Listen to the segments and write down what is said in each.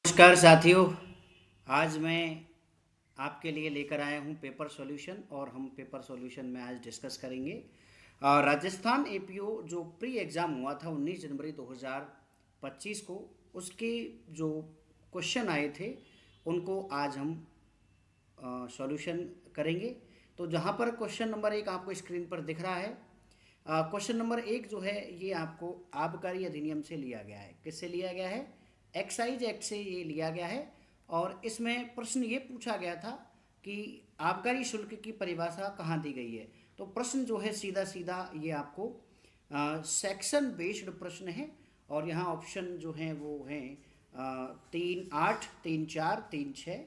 नमस्कार साथियों। आज मैं आपके लिए लेकर आया हूं पेपर सॉल्यूशन और हम पेपर सॉल्यूशन में आज डिस्कस करेंगे राजस्थान एपीओ जो प्री एग्ज़ाम हुआ था 19 जनवरी 2025 को, उसके जो क्वेश्चन आए थे उनको आज हम सॉल्यूशन करेंगे। तो जहां पर क्वेश्चन नंबर 1 आपको स्क्रीन पर दिख रहा है, क्वेश्चन नंबर 1 जो है ये आपको आबकारी अधिनियम से लिया गया है। किससे लिया गया है? एक्साइज एक्ट से ये लिया गया है। और इसमें प्रश्न ये पूछा गया था कि आबकारी शुल्क की परिभाषा कहाँ दी गई है। तो प्रश्न जो है सीधा सीधा ये आपको सेक्शन बेस्ड प्रश्न है। और यहाँ ऑप्शन जो हैं वो हैं 3(8), 3(4), 3(6),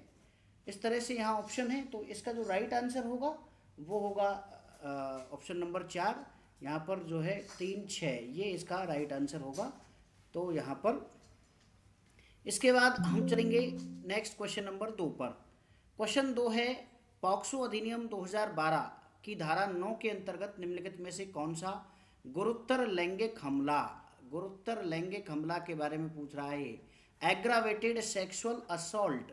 इस तरह से यहाँ ऑप्शन है। तो इसका जो राइट आंसर होगा वो होगा ऑप्शन नंबर 4। यहाँ पर जो है 3(6), ये इसका राइट आंसर होगा। तो यहाँ पर इसके बाद हम चलेंगे नेक्स्ट क्वेश्चन नंबर 2 पर। क्वेश्चन 2 है, पॉक्सो अधिनियम 2012 की धारा 9 के अंतर्गत निम्नलिखित में से कौन सा गुरुतर लैंगिक हमला के बारे में पूछ रहा है। एग्रावेटेड सेक्सुअल असॉल्ट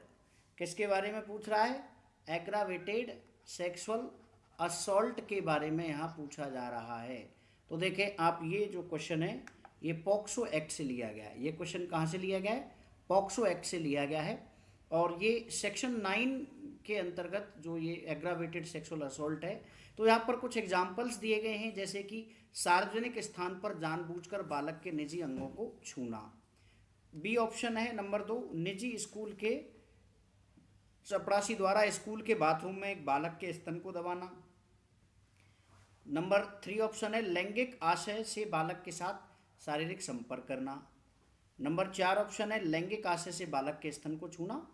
किसके बारे में पूछ रहा है? एग्रावेटेड सेक्सुअल असॉल्ट के बारे में यहाँ पूछा जा रहा है। तो देखें आप, ये जो क्वेश्चन है ये पॉक्सो एक्ट से लिया गया है। ये क्वेश्चन कहाँ से लिया गया है? पॉक्सो एक्ट से लिया गया है। और ये सेक्शन 9 के अंतर्गत जो ये एग्रावेटेड सेक्सुअल असॉल्ट है। तो यहाँ पर कुछ एग्जाम्पल्स दिए गए हैं, जैसे कि सार्वजनिक स्थान पर जानबूझकर बालक के निजी अंगों को छूना। बी ऑप्शन है नंबर 2, निजी स्कूल के चपरासी द्वारा स्कूल के बाथरूम में एक बालक के स्तन को दबाना। नंबर 3 ऑप्शन है, लैंगिक आशय से बालक के साथ शारीरिक संपर्क करना। नंबर 4 ऑप्शन है, लैंगिक आशय से बालक के स्तन को छूना।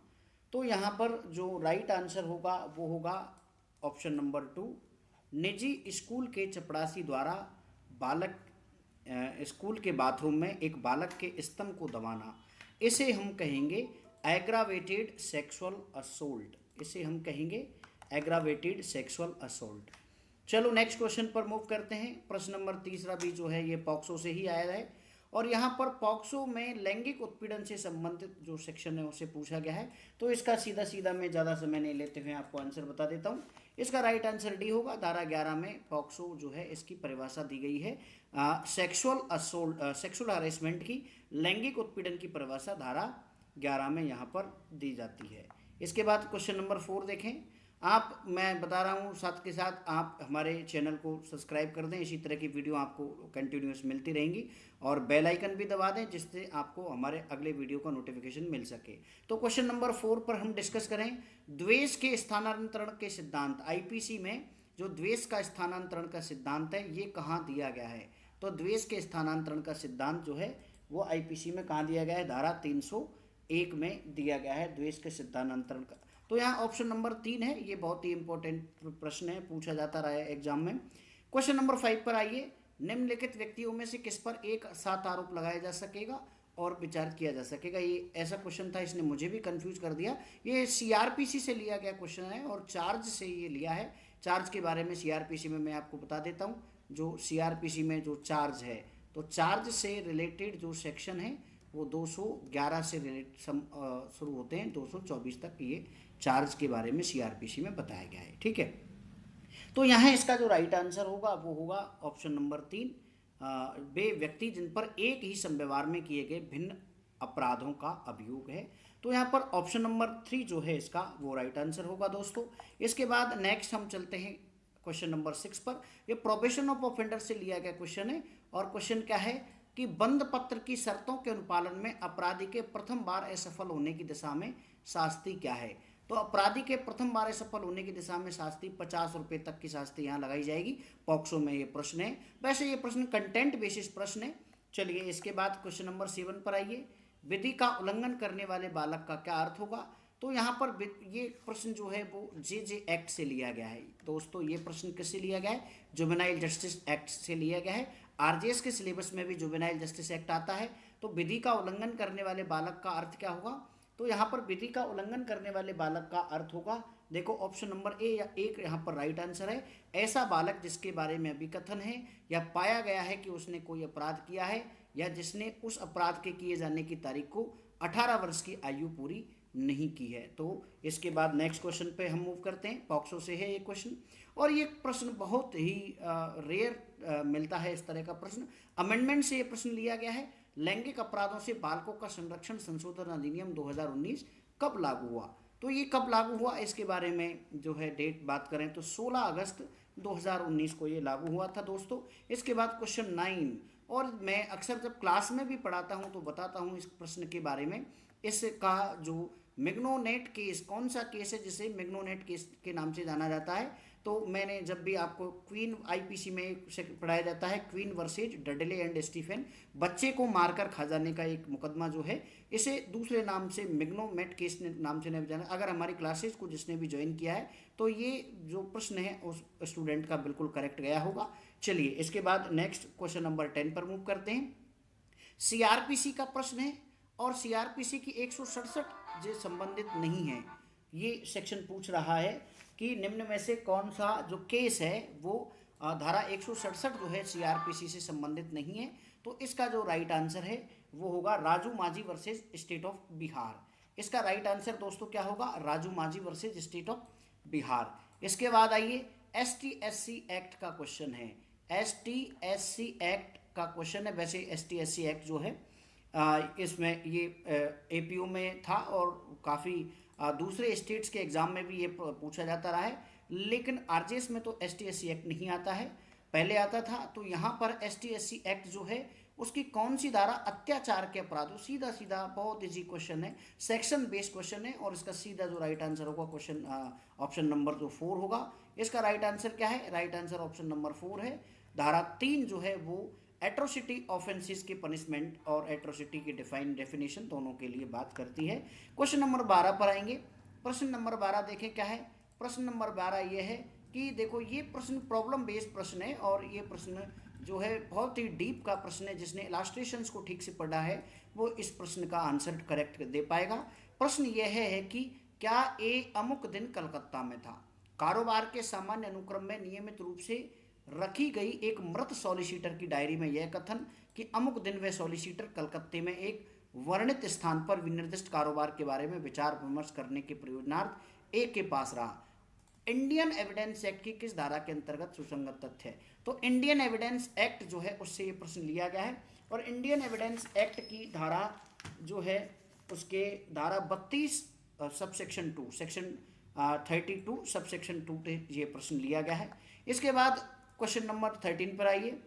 तो यहाँ पर जो राइट आंसर होगा वो होगा ऑप्शन नंबर 2, निजी स्कूल के चपरासी द्वारा बालक स्कूल के बाथरूम में एक बालक के स्तन को दबाना। इसे हम कहेंगे एग्रावेटेड सेक्सुअल असोल्ट। इसे हम कहेंगे एग्रावेटेड सेक्सुअल असोल्ट। चलो नेक्स्ट क्वेश्चन पर मूव करते हैं। प्रश्न नंबर 3 भी जो है ये पॉक्सो से ही आया है। और यहाँ पर पॉक्सो में लैंगिक उत्पीड़न से संबंधित जो सेक्शन है उसे पूछा गया है। तो इसका सीधा सीधा मैं ज़्यादा समय नहीं लेते हुए आपको आंसर बता देता हूँ। इसका राइट आंसर डी होगा। धारा 11 में पॉक्सो जो है इसकी परिभाषा दी गई है। सेक्सुअल हरेसमेंट की, लैंगिक उत्पीड़न की परिभाषा धारा 11 में यहाँ पर दी जाती है। इसके बाद क्वेश्चन नंबर 4 देखें आप। मैं बता रहा हूँ साथ के साथ आप हमारे चैनल को सब्सक्राइब कर दें, इसी तरह की वीडियो आपको कंटिन्यूस मिलती रहेंगी। और बेल आइकन भी दबा दें जिससे आपको हमारे अगले वीडियो का नोटिफिकेशन मिल सके। तो क्वेश्चन नंबर 4 पर हम डिस्कस करें द्वेष के स्थानांतरण के सिद्धांत। आईपीसी में जो द्वेष का स्थानांतरण का सिद्धांत है ये कहाँ दिया गया है? तो द्वेष के स्थानांतरण का सिद्धांत जो है वो आईपीसी में कहाँ दिया गया है? धारा 301 में दिया गया है द्वेष के सिद्धांतरण का। तो यहाँ ऑप्शन नंबर 3 है। ये बहुत ही इंपॉर्टेंट प्रश्न है, पूछा जाता रहा है एग्जाम में। क्वेश्चन नंबर 5 पर आइए। निम्नलिखित व्यक्तियों में से किस पर एक साथ आरोप लगाया जा सकेगा और विचार किया जा सकेगा? ये ऐसा क्वेश्चन था, इसने मुझे भी कंफ्यूज कर दिया। ये सीआरपीसी से लिया गया क्वेश्चन है और चार्ज से ये लिया है। चार्ज के बारे में सीआरपीसी में मैं आपको बता देता हूँ। जो सीआरपीसी में जो चार्ज है, तो चार्ज से रिलेटेड जो सेक्शन है वो 211 से शुरू होते हैं, 224 तक ये चार्ज के बारे में सीआरपीसी में बताया गया है। ठीक है, तो यहाँ इसका जो राइट आंसर होगा वो होगा ऑप्शन नंबर 3, वे व्यक्ति जिन पर एक ही संव्यवहार में किए गए भिन्न अपराधों का अभियोग है। तो यहाँ पर ऑप्शन नंबर 3 जो है इसका वो राइट आंसर होगा दोस्तों। इसके बाद नेक्स्ट हम चलते हैं क्वेश्चन नंबर 6 पर। ये प्रोबेशन ऑफ ऑफेंडर से लिया गया क्वेश्चन है। और क्वेश्चन क्या है कि बंद पत्र की शर्तों के अनुपालन में अपराधी के प्रथम बार असफल होने की दिशा में शास्ति क्या है? तो अपराधी के प्रथम बार असफल होने की दिशा में शास्ति 50 रुपये तक की शास्ति यहाँ लगाई जाएगी। पॉक्सो में ये प्रश्न है। वैसे ये प्रश्न कंटेंट बेसिस प्रश्न है। चलिए इसके बाद क्वेश्चन नंबर 7 पर आइए। विधि का उल्लंघन करने वाले बालक का क्या अर्थ होगा? तो यहाँ पर ये प्रश्न जो है वो जे एक्ट से लिया गया है दोस्तों। ये प्रश्न किससे लिया गया है? जुवेनाइल जस्टिस एक्ट से लिया गया है। आरजेएस के सिलेबस में भी जुवेनाइल जस्टिस एक्ट आता है। तो विधि का उल्लंघन करने वाले बालक का अर्थ क्या होगा? तो यहाँ पर विधि का उल्लंघन करने वाले बालक का अर्थ होगा, देखो ऑप्शन नंबर ए या एक यहाँ पर राइट आंसर है। ऐसा बालक जिसके बारे में अभी कथन है या पाया गया है कि उसने कोई अपराध किया है या जिसने उस अपराध के किए जाने की तारीख को 18 वर्ष की आयु पूरी नहीं की है। तो इसके बाद नेक्स्ट क्वेश्चन पे हम मूव करते हैं। पॉक्सो से है ये क्वेश्चन, और ये प्रश्न बहुत ही रेयर मिलता है इस तरह का प्रश्न। अमेंडमेंट से ये प्रश्न लिया गया है। लैंगिक अपराधों से बालकों का संरक्षण संशोधन अधिनियम 2019 कब लागू हुआ? तो ये कब लागू हुआ इसके बारे में जो है डेट बात करें तो 16 अगस्त 2019 को ये लागू हुआ था दोस्तों। इसके बाद क्वेश्चन 9, और मैं अक्सर जब क्लास में भी पढ़ाता हूँ तो बताता हूँ इस प्रश्न के बारे में। इसका जो मैग्नोनेट केस, कौन सा केस है जिसे मैग्नोनेट केस के नाम से जाना जाता है? तो मैंने जब भी आपको क्वीन आईपीसी में पढ़ाया जाता है, Queen versus Dudley and Stephen, बच्चे को मारकर खा जाने का एक मुकदमा जो है, इसे दूसरे नाम से मैग्नोमेट केस नाम से नहीं जाना। अगर हमारी क्लासेस को जिसने भी ज्वाइन किया है तो ये जो प्रश्न है उस स्टूडेंट का बिल्कुल करेक्ट गया होगा। चलिए इसके बाद नेक्स्ट क्वेश्चन नंबर 10 पर मूव करते हैं। सीआरपीसी का प्रश्न है, और सीआरपीसी की 167 जो संबंधित नहीं है। ये सेक्शन पूछ रहा है कि निम्न में से कौन सा जो केस है वो धारा 167 जो है सीआरपीसी से संबंधित नहीं है। तो इसका जो राइट आंसर है वो होगा Raju Manjhi versus state of Bihar. इसका राइट आंसर दोस्तों क्या होगा? Raju Manjhi versus state of Bihar. इसके बाद आइए ST/SC एक्ट का क्वेश्चन है। ST/SC एक्ट का क्वेश्चन है। वैसे ST/SC एक्ट जो है इसमें ये APU में था और काफ़ी दूसरे स्टेट्स के एग्जाम में भी ये पूछा जाता रहा है, लेकिन RJS में तो ST/SC एक्ट नहीं आता है, पहले आता था। तो यहाँ पर ST/SC एक्ट जो है उसकी कौन सी धारा अत्याचार के अपराधों, सीधा सीधा बहुत इजी क्वेश्चन है, सेक्शन बेस्ड क्वेश्चन है, और इसका सीधा जो राइट आंसर होगा क्वेश्चन ऑप्शन नंबर जो 4 होगा। इसका राइट आंसर क्या है? राइट आंसर ऑप्शन नंबर 4 है। धारा 3 जो है वो एट्रोसिटी ऑफेंसेस की पनिशमेंट और एट्रोसिटी की डेफिनेशन दोनों के लिए बात करती है। क्वेश्चन नंबर 12 पर आएंगे। प्रश्न नंबर 12 देखें क्या है। प्रश्न नंबर 12 ये है कि देखो ये प्रश्न प्रॉब्लम बेस्ड प्रश्न है, और ये प्रश्न जो है बहुत ही डीप का प्रश्न है। जिसने इलास्ट्रेशंस को ठीक से पढ़ा है वो इस प्रश्न का आंसर करेक्ट दे पाएगा। प्रश्न यह है कि क्या अमुक दिन कलकत्ता में था। कारोबार के सामान्य अनुक्रम में नियमित रूप से रखी गई एक मृत सॉलिसिटर की डायरी में यह कथन कि अमुक दिन वह सॉलिसिटर कलकत्ते में एक वर्णित स्थान पर विनिर्दिष्ट कारोबार के बारे में विचार विमर्श करने के प्रयोजनार्थ ए के पास रहा, इंडियन एविडेंस एक्ट की किस धारा के अंतर्गत सुसंगत तथ्य है? तो इंडियन एविडेंस एक्ट जो है उससे ये प्रश्न लिया गया है, और इंडियन एविडेंस एक्ट की धारा जो है उसके धारा 32 सबसेक्शन 2 सेक्शन 32 सबसेक्शन 2 पे ये प्रश्न लिया गया है। इसके बाद क्वेश्चन नंबर 13 पर आइए।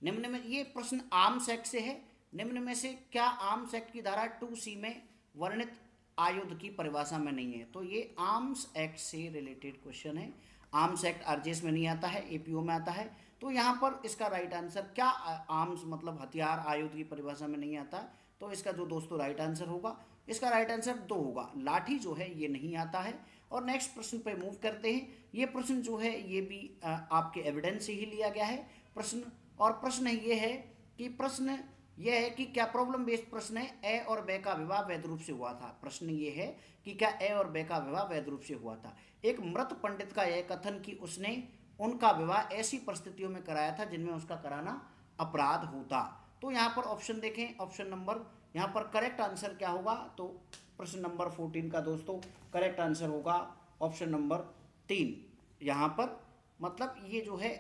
निम्न में ये प्रश्न आर्म्स एक्ट से है। निम्न में से क्या आर्म्स एक्ट की धारा 2C में वर्णित आयुध की परिभाषा में नहीं है? तो ये आर्म्स एक्ट से रिलेटेड क्वेश्चन है। आर्म्स एक्ट RJS में नहीं आता है, APO में आता है। तो यहाँ पर इसका राइट आंसर क्या, आर्म्स मतलब हथियार, आयुध की परिभाषा में नहीं आता। तो इसका जो दोस्तों राइट आंसर होगा, इसका राइट आंसर 2 होगा, लाठी जो है ये नहीं आता है। और नेक्स्ट प्रश्न पे मूव करते हैं। ये प्रश्न जो है ये भी आपके एविडेंस से ही लिया गया है प्रश्न, और प्रश्न ये है कि प्रश्न यह है कि क्या प्रॉब्लम बेस्ड प्रश्न है, ए और बे का विवाह वैध रूप से हुआ था। प्रश्न ये है कि क्या ए और बे का विवाह वैध रूप से हुआ था। एक मृत पंडित का यह कथन कि उसने उनका विवाह ऐसी परिस्थितियों में कराया था जिनमें उसका कराना अपराध होता। तो यहाँ पर ऑप्शन देखें, ऑप्शन नंबर यहाँ पर करेक्ट आंसर क्या होगा? तो प्रश्न नंबर 14 का दोस्तों करेक्ट आंसर होगा ऑप्शन नंबर 3। यहाँ पर मतलब ये जो है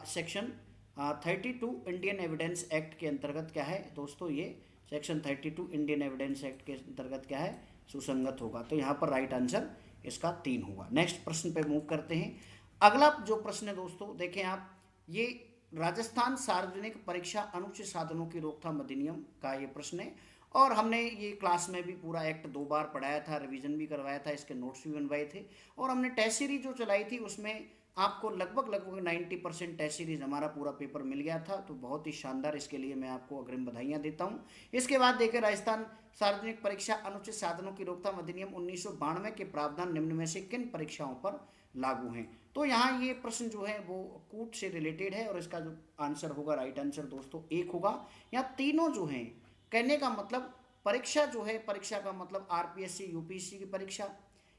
सेक्शन 32 इंडियन एविडेंस एक्ट के अंतर्गत क्या है दोस्तों, ये सेक्शन 32 इंडियन एविडेंस एक्ट के अंतर्गत क्या है, सुसंगत होगा। तो यहाँ पर राइट आंसर इसका 3 होगा। नेक्स्ट प्रश्न पे मूव करते हैं। अगला जो प्रश्न है दोस्तों देखें आप, ये राजस्थान सार्वजनिक परीक्षा अनुचित साधनों की रोकथाम अधिनियम का ये प्रश्न है, और हमने ये क्लास में भी पूरा एक्ट 2 बार पढ़ाया था, रिवीजन भी करवाया था, इसके नोट्स भी बनवाए थे, और हमने टेस्ट सीरीज जो चलाई थी उसमें आपको लगभग 90% टेस्ट सीरीज हमारा पूरा पेपर मिल गया था। तो बहुत ही शानदार, इसके लिए मैं आपको अग्रिम बधाइयाँ देता हूँ। इसके बाद देखें, राजस्थान सार्वजनिक परीक्षा अनुचित साधनों की रोकथाम अधिनियम 1992 के प्रावधान निम्न में से किन परीक्षाओं पर लागू हैं। तो यहाँ ये प्रश्न जो है वो कूट से रिलेटेड है, और इसका जो आंसर होगा, राइट आंसर दोस्तों 1 होगा। यहाँ तीनों जो हैं, कहने का मतलब परीक्षा जो है, परीक्षा का मतलब RPSC UPSC की परीक्षा,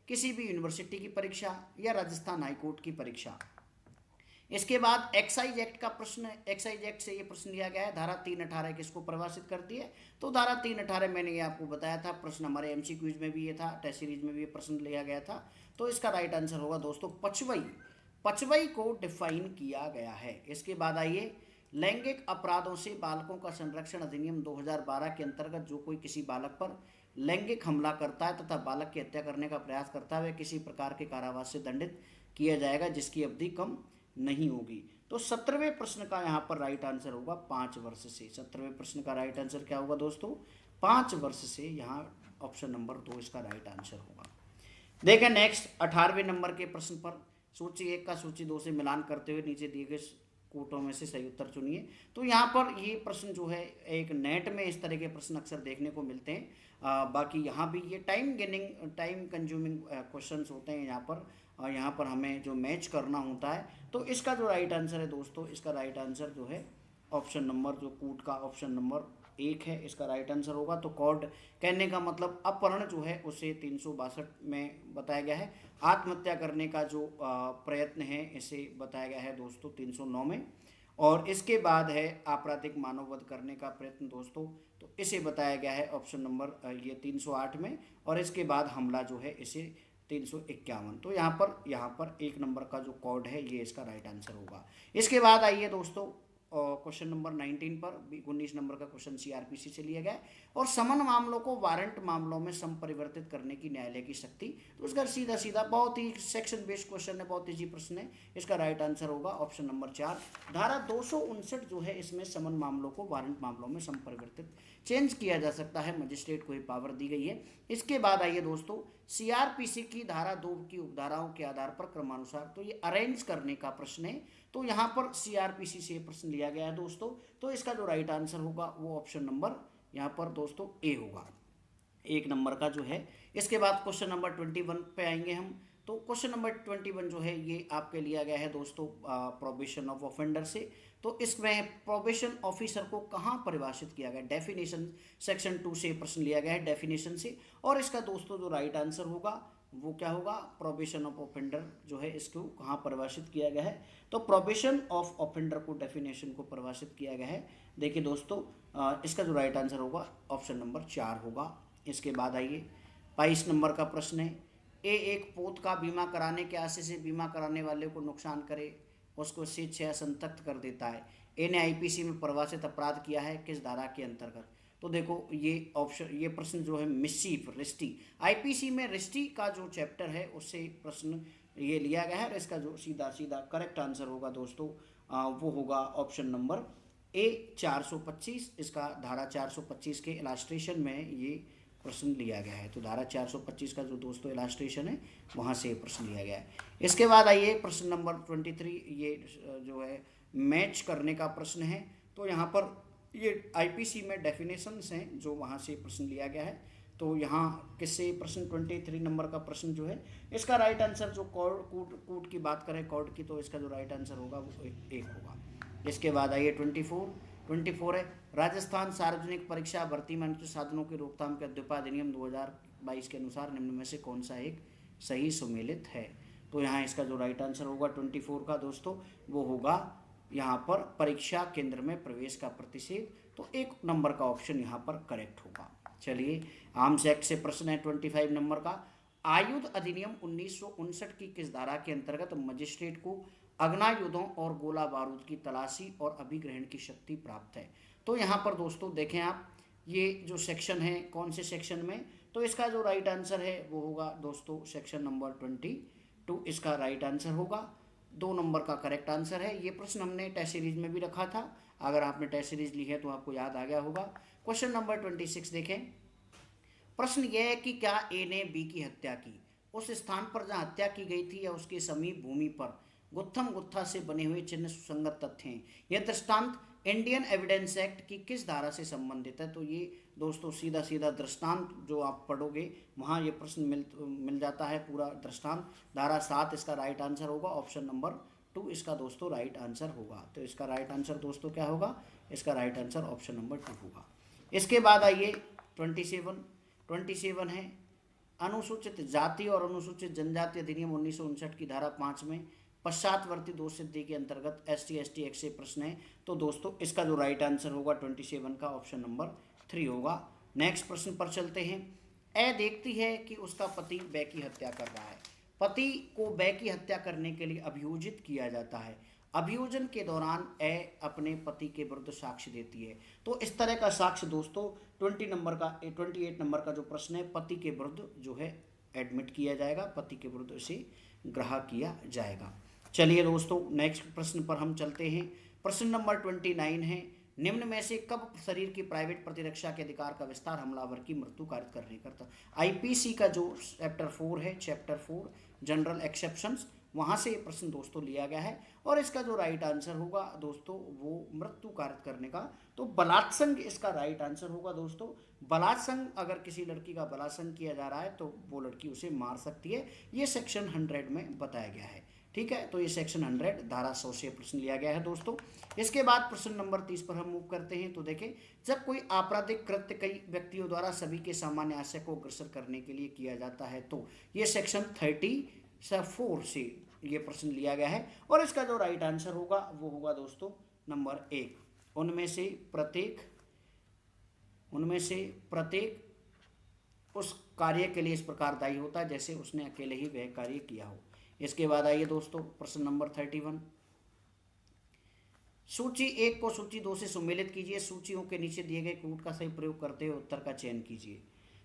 किसी भी यूनिवर्सिटी की परीक्षा, या राजस्थान हाईकोर्ट की परीक्षा, इसके बाद एक्साइज एक्ट का प्रश्न, एक्साइज एक्ट से ये प्रश्न लिया गया है, धारा 318 किसको परिभाषित करती है? तो धारा 318 मैंने ये आपको बताया था, प्रश्न हमारे एमसीक्यूज में भी ये था, टेस्ट सीरीज में भी ये प्रश्न लिया गया था। तो इसका राइट आंसर होगा दोस्तों पचवई, पचवई को डिफाइन किया गया है। इसके बाद आइए, लैंगिक अपराधों से बालकों का संरक्षण अधिनियम 2012 के अंतर्गत जो कोई किसी बालक पर लैंगिक हमला करता है तथा बालक की हत्या करने का प्रयास करता है वह किसी प्रकार के कारावास से दंडित किया जाएगा जिसकी अवधि कम नहीं होगी। तो 17वें प्रश्न का यहाँ पर राइट आंसर होगा 5 वर्ष से। 17वें प्रश्न का राइट आंसर क्या होगा दोस्तों? 5 वर्ष से। यहाँ ऑप्शन नंबर 2 इसका राइट आंसर होगा। देखें नेक्स्ट 18वें नंबर के प्रश्न पर, सूची 1 का सूची 2 से मिलान करते हुए नीचे दिए गए कोटों में से सही उत्तर चुनिए। तो यहाँ पर ये प्रश्न जो है, एक नेट में इस तरह के प्रश्न अक्सर देखने को मिलते हैं। बाकी यहाँ भी ये टाइम कंज्यूमिंग क्वेश्चंस होते हैं यहाँ पर। यहाँ पर हमें जो मैच करना होता है। तो इसका जो राइट आंसर है दोस्तों, इसका राइट आंसर जो है ऑप्शन नंबर, जो कूट का ऑप्शन नंबर 1 है, इसका राइट आंसर होगा। तो कॉड कहने का मतलब अपहरण जो है उसे 362 में बताया गया है। आत्महत्या करने का जो प्रयत्न है इसे बताया गया है दोस्तों 309 में। और इसके बाद है आपराधिक मानववध करने का प्रयत्न दोस्तों, तो इसे बताया गया है ऑप्शन नंबर ये 308 में। और इसके बाद हमला जो है इसे 351। तो यहाँ पर 1 नंबर का जो कोड है ये इसका राइट आंसर होगा। इसके बाद आइए दोस्तों क्वेश्चन नंबर 19 पर 19 नंबर का क्वेश्चन सीआरपीसी से लिया गया है। और समन मामलों को वारंट मामलों में संपरिवर्तित करने की न्यायालय की शक्ति। तो इसका सीधा सीधा बहुत ही सेक्शन बेस्ड क्वेश्चन है, बहुत इजी प्रश्न है। इसका राइट आंसर होगा ऑप्शन नंबर 4। धारा 259 जो है इसमें समन मामलों को वारंट मामलों में संपरिवर्तित चेंज किया जा सकता है, मजिस्ट्रेट को ही पावर दी गई है। इसके बाद आइए दोस्तों, सीआरपीसी की धारा 2 की उपधाराओं के आधार पर क्रमानुसार, तो ये अरेंज करने का प्रश्न है। तो यहाँ पर सीआरपीसी से प्रश्न लिया गया है दोस्तों। तो इसका जो राइट आंसर होगा वो ऑप्शन नंबर यहाँ पर दोस्तों ए होगा, 1 नंबर का जो है। इसके बाद क्वेश्चन नंबर 21 पे आएंगे हम। तो क्वेश्चन नंबर 21 जो है ये आपके लिया गया है दोस्तों प्रोबेशन ऑफ ऑफेंडर से। तो इसमें प्रोबेशन ऑफिसर को कहाँ परिभाषित किया गया? डेफिनेशन सेक्शन 2 से प्रश्न लिया गया है, डेफिनेशन से। और इसका दोस्तों जो राइट आंसर होगा वो क्या होगा? प्रोबेशन ऑफ ऑफेंडर जो है इसको कहाँ परिभाषित किया गया है? तो प्रोबेशन ऑफ ऑफेंडर को, डेफिनेशन को परिभाषित किया गया है। देखिए दोस्तों इसका जो राइट आंसर होगा ऑप्शन नंबर 4 होगा। इसके बाद आइए 22 नंबर का प्रश्न है, एक पोत का बीमा कराने के आशय से बीमा कराने वाले को नुकसान करे उसको शिक्षा या संतक्त कर देता है। ए ने आईपीसी में परिभाषित अपराध किया है किस धारा के अंतर्गत? तो देखो ये ऑप्शन, ये प्रश्न जो है मिसचीफ रिस्टी, आईपीसी में रिस्टी का जो चैप्टर है उससे प्रश्न ये लिया गया है। और इसका जो सीधा सीधा करेक्ट आंसर होगा दोस्तों वो होगा ऑप्शन नंबर ए 425। इसका धारा 425 के इलास्ट्रेशन में ये प्रश्न लिया गया है। तो धारा 425 का जो दोस्तों इलास्ट्रेशन है वहाँ से प्रश्न लिया गया है। इसके बाद आइए प्रश्न नंबर 23, ये जो है मैच करने का प्रश्न है। तो यहाँ पर ये आईपीसी में डेफिनेशंस हैं जो वहाँ से प्रश्न लिया गया है। तो यहाँ किससे प्रश्न 23 नंबर का प्रश्न जो है इसका राइट आंसर, जो कूट की बात करें कॉड की, तो इसका जो राइट आंसर होगा वो 1 होगा। इसके बाद आइए 24 है, राजस्थान सार्वजनिक परीक्षा भर्ती में अनुचित साधनों की रोकथाम के अध्यापन अधिनियम 2022 के अनुसार निम्न में से कौन सा एक सही सुमेलित है? तो यहाँ इसका जो राइट आंसर होगा 24 का दोस्तों वो होगा यहाँ पर परीक्षा केंद्र में प्रवेश का प्रतिषेध। तो 1 नंबर का ऑप्शन यहाँ पर करेक्ट होगा। चलिए आर्म्स एक्ट से प्रश्न है 25 नंबर का, आयुध अधिनियम 1959 की किस धारा के अंतर्गत मजिस्ट्रेट को अग्नायुधों और गोला बारूद की तलाशी और अभिग्रहण की शक्ति प्राप्त है? तो यहाँ पर दोस्तों देखें आप, ये जो सेक्शन है कौन से सेक्शन में? तो इसका जो राइट आंसर है वो होगा दोस्तों सेक्शन नंबर 22, इसका राइट आंसर होगा। 2 नंबर का करेक्ट आंसर है। ये प्रश्न हमने टेस्ट सीरीज में भी रखा था, अगर आपने टेस्ट सीरीज ली है तो आपको याद आ गया होगा। क्वेश्चन नंबर 26 देखें। प्रश्न यह है कि क्या ए ने बी की हत्या की उस स्थान पर जहां हत्या की गई थी या उसके समीप भूमि पर गुत्थम गुत्था से बने हुए चिन्ह सुसंगत तथ्य हैं? यह दृष्टांत इंडियन एविडेंस एक्ट की किस धारा से संबंधित है? तो ये दोस्तों सीधा सीधा दृष्टांत जो आप पढ़ोगे वहाँ ये प्रश्न मिल जाता है पूरा दृष्टांत। धारा 7 इसका राइट आंसर होगा, ऑप्शन नंबर 2 इसका दोस्तों राइट आंसर होगा। तो इसका राइट आंसर दोस्तों क्या होगा? इसका राइट आंसर ऑप्शन नंबर 2 होगा। इसके बाद आइए 27 है, अनुसूचित जाति और अनुसूचित जनजाति अधिनियम 1959 की धारा 5 में पश्चातवर्ती दोष सिद्धि के अंतर्गत SC/ST एक्ट से प्रश्न है। तो दोस्तों इसका जो राइट आंसर होगा 27 का ऑप्शन नंबर 3 होगा। नेक्स्ट प्रश्न पर चलते हैं। ए देखती है कि उसका पति बै की हत्या कर रहा है। पति को बै की हत्या करने के लिए अभियोजित किया जाता है। अभियोजन के दौरान ए अपने पति के विरुद्ध साक्ष्य देती है। तो इस तरह का साक्ष्य दोस्तों 28 नंबर का जो प्रश्न है, पति के विरुद्ध जो है एडमिट किया जाएगा, पति के विरुद्ध इसे ग्राह्य किया जाएगा। चलिए दोस्तों नेक्स्ट प्रश्न पर हम चलते हैं। प्रश्न नंबर 29 है, निम्न में से कब शरीर की प्राइवेट प्रतिरक्षा के अधिकार का विस्तार हमलावर की मृत्यु कारित करने करता। IPC का जो चैप्टर 4 है, चैप्टर 4 जनरल एक्सेप्शंस, वहाँ से ये प्रश्न दोस्तों लिया गया है। और इसका जो राइट आंसर होगा दोस्तों वो मृत्यु कारित करने का, तो बलात्संग इसका राइट आंसर होगा दोस्तों। बलात्संग, अगर किसी लड़की का बलात्संग किया जा रहा है तो वो लड़की उसे मार सकती है, ये सेक्शन 100 में बताया गया है। ठीक है, तो ये सेक्शन 100 धारा 100 से प्रश्न लिया गया है दोस्तों। इसके बाद प्रश्न नंबर 30 पर हम मूव करते हैं। तो देखें, जब कोई आपराधिक कृत्य कई व्यक्तियों द्वारा सभी के सामान्य आशय को अग्रसर करने के लिए किया जाता है, तो ये सेक्शन 34 से ये प्रश्न लिया गया है। और इसका जो राइट आंसर होगा वो होगा दोस्तों नंबर 1। उनमें से प्रत्येक उस कार्य के लिए इस प्रकार दायी होता है जैसे उसने अकेले ही वह कार्य किया हो। इसके बाद आइए दोस्तों प्रश्न नंबर 31। सूची 1 को सूची 2 से सुमेलित कीजिए। सूचियों के नीचे दिए गए कूट का सही प्रयोग करते हुए उत्तर का चयन कीजिए।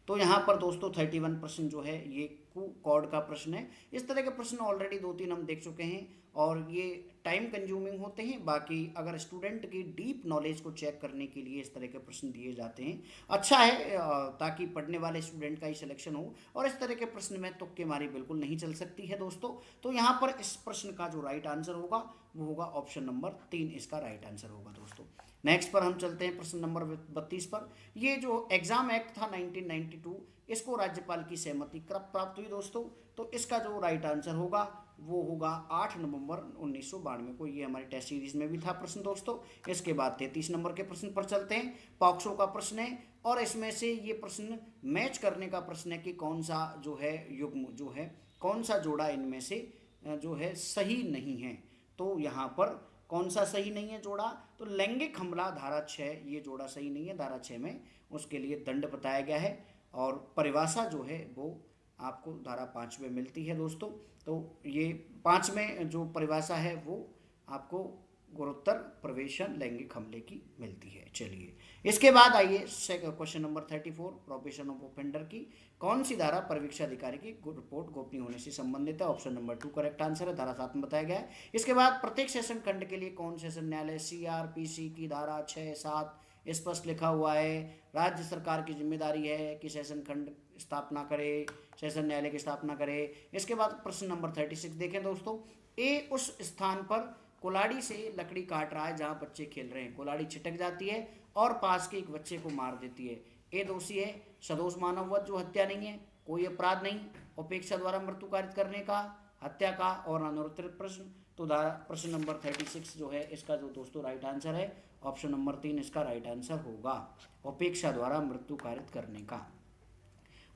तो यहाँ पर दोस्तों 31 प्रश्न जो है ये कॉर्ड का प्रश्न है। इस तरह के प्रश्न ऑलरेडी 2-3 हम देख चुके हैं और ये टाइम कंज्यूमिंग होते हैं। बाकी अगर स्टूडेंट की डीप नॉलेज को चेक करने के लिए इस तरह के प्रश्न दिए जाते हैं, अच्छा है ताकि पढ़ने वाले स्टूडेंट का ही सिलेक्शन हो। और इस तरह के प्रश्न में तुक्के मारी बिल्कुल नहीं चल सकती है दोस्तों। तो यहाँ पर इस प्रश्न का जो राइट आंसर होगा वो होगा ऑप्शन नंबर 3, इसका राइट आंसर होगा दोस्तों। नेक्स्ट पर हम चलते हैं प्रश्न नंबर 32 पर। ये जो एग्जाम एक्ट था 1992, इसको राज्यपाल की सहमति कब प्राप्त हुई दोस्तों। तो इसका जो राइट आंसर होगा वो होगा 8 नवंबर 1992 को। ये हमारी टेस्ट सीरीज में भी था प्रश्न दोस्तों। इसके बाद 33 नंबर के प्रश्न पर चलते हैं। पॉक्सो का प्रश्न है और इसमें से ये प्रश्न मैच करने का प्रश्न है कि कौन सा जो है युग्म जो है, कौन सा जोड़ा इनमें से जो है सही नहीं है। तो यहाँ पर कौन सा सही नहीं है जोड़ा, तो लैंगिक हमला धारा 6, ये जोड़ा सही नहीं है। धारा 6 में उसके लिए दंड बताया गया है और परिभाषा जो है वो आपको धारा 5 में मिलती है दोस्तों। तो ये 5 में जो परिभाषा है वो आपको गुरुतर प्रवेशन लैंगिक हमले की मिलती है। चलिए इसके बाद आइए question number 34, probation of offender की कौन सी धारा परीक्षा अधिकारी की रिपोर्ट गोपनीय होने से संबंधित है। ऑप्शन नंबर 2 करेक्ट आंसर है, धारा 7 में बताया गया है। इसके बाद प्रत्येक सेशन खंड के लिए कौन सेशन न्यायालय CRPC की धारा 6-7 स्पष्ट लिखा हुआ है। राज्य सरकार की जिम्मेदारी है कि सेशन खंड स्थापना करे, सेशन न्यायालय की स्थापना करे। इसके बाद प्रश्न नंबर 36 देखें दोस्तों। ए उस स्थान पर कुल्हाड़ी से लकड़ी काट रहा है जहां बच्चे खेल रहे हैं, कुल्हाड़ी छिटक जाती है और पास के एक बच्चे को मार देती है। ए दोषी है, सदोष मानववध जो हत्या नहीं है, कोई अपराध नहीं, उपेक्षा द्वारा मृत्यु कारित करने का, हत्या का और अनुत्तरित प्रश्न। तो प्रश्न नंबर 36 जो है इसका जो दोस्तों राइट आंसर है ऑप्शन नंबर 3, इसका राइट आंसर होगा उपेक्षा द्वारा मृत्यु कारित करने का।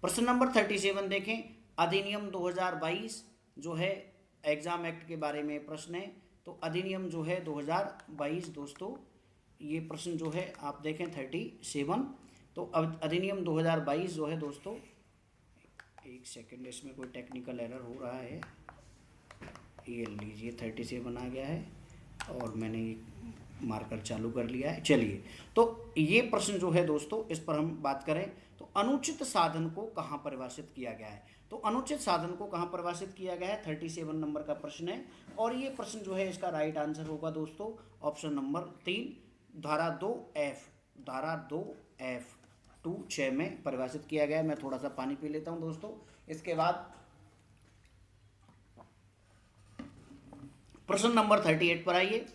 प्रश्न नंबर 37 देखें। अधिनियम 2022 जो है एग्जाम एक्ट के बारे में प्रश्न है। तो अधिनियम जो है 2022 दोस्तों, ये प्रश्न जो है आप देखें 37। तो अब अधिनियम 2022 जो है दोस्तों, एक सेकंड इसमें कोई टेक्निकल एरर हो रहा है, ये लीजिए 37 आ गया है और मैंने मार्कर चालू कर लिया है। चलिए तो ये प्रश्न जो है दोस्तों इस पर हम बात करें तो अनुचित साधन को कहाँ परिभाषित किया गया है। तो अनुचित साधन को कहाँ परिभाषित किया गया है, 37 नंबर का प्रश्न है और ये प्रश्न जो है इसका राइट आंसर होगा दोस्तों ऑप्शन नंबर 3, धारा 2F 2(6) में परिभाषित किया गया है। मैं थोड़ा सा पानी पी लेता हूँ दोस्तों। इसके बाद प्रश्न नंबर 38 पर आइए।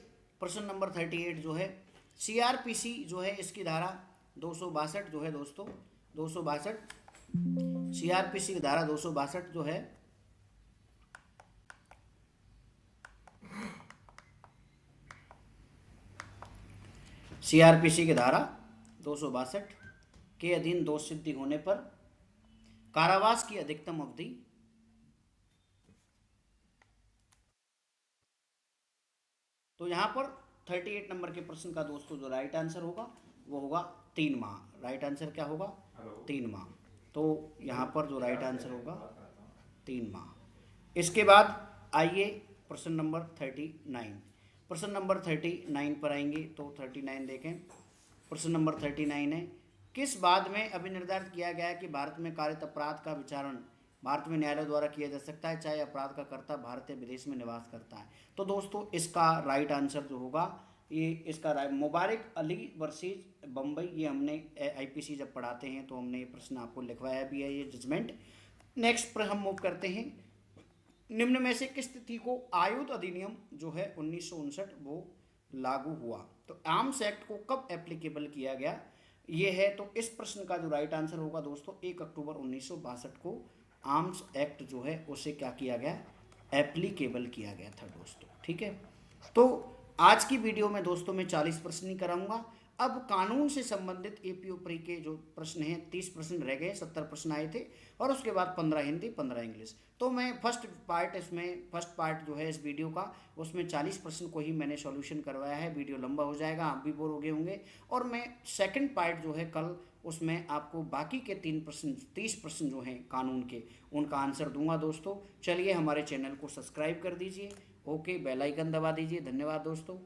प्रश्न नंबर 38 जो है CRPC जो है इसकी धारा 262 जो है दोस्तों, 262 CRPC की धारा 262 जो है CRPC की धारा 262 के अधीन दोष सिद्धि होने पर कारावास की अधिकतम अवधि तो यहाँ पर 38 नंबर के प्रश्न का दोस्तों जो राइट आंसर होगा वो होगा 3 माह। राइट आंसर क्या होगा? 3 माह। तो यहाँ पर जो राइट आंसर होगा 3 माह। इसके बाद आइए प्रश्न नंबर 39। प्रश्न नंबर 39 पर आएंगे तो 39 देखें। प्रश्न नंबर 39 है, किस बात में अभिनिर्धारित किया गया है कि भारत में कारित अपराध का विचारण भारत में न्यायालय द्वारा किया जा सकता है चाहे अपराध का कर्ता भारत या विदेश में निवास करता है? तो दोस्तों इसका राइट आंसर जो होगा ये इसका मुबारक अली वर्सेज बम्बई, ये हमने आईपीसी जब पढ़ाते हैं तो हमने ये प्रश्न आपको लिखवाया भी है, ये जजमेंट। नेक्स्ट पर हम मूव करते हैं। निम्न में से किस तिथि को आयुध अधिनियम जो है 1959 वो लागू हुआ? तो आर्म्स एक्ट को कब एप्लीकेबल किया गया ये है, तो इस प्रश्न का जो राइट आंसर होगा दोस्तों 1 अक्टूबर 1962 को आर्म्स एक्ट जो है उसे क्या किया गया? एप्लीकेबल किया गया था दोस्तों। ठीक है, तो आज की वीडियो में दोस्तों मैं 40 प्रश्न ही कराऊंगा। अब कानून से संबंधित एपीओ प्री के जो प्रश्न हैं 30 प्रश्न रह गए, 70 प्रश्न आए थे और उसके बाद 15 हिंदी 15 इंग्लिश। तो मैं फर्स्ट पार्ट जो है इस वीडियो का उसमें 40 प्रश्न को ही मैंने सॉल्यूशन करवाया है। वीडियो लंबा हो जाएगा, आप भी बोर हो गए होंगे। और मैं सेकंड पार्ट जो है कल उसमें आपको बाकी के 30 प्रश्न जो हैं कानून के उनका आंसर दूंगा दोस्तों। चलिए हमारे चैनल को सब्सक्राइब कर दीजिए, ओके, बेल आइकन दबा दीजिए। धन्यवाद दोस्तों।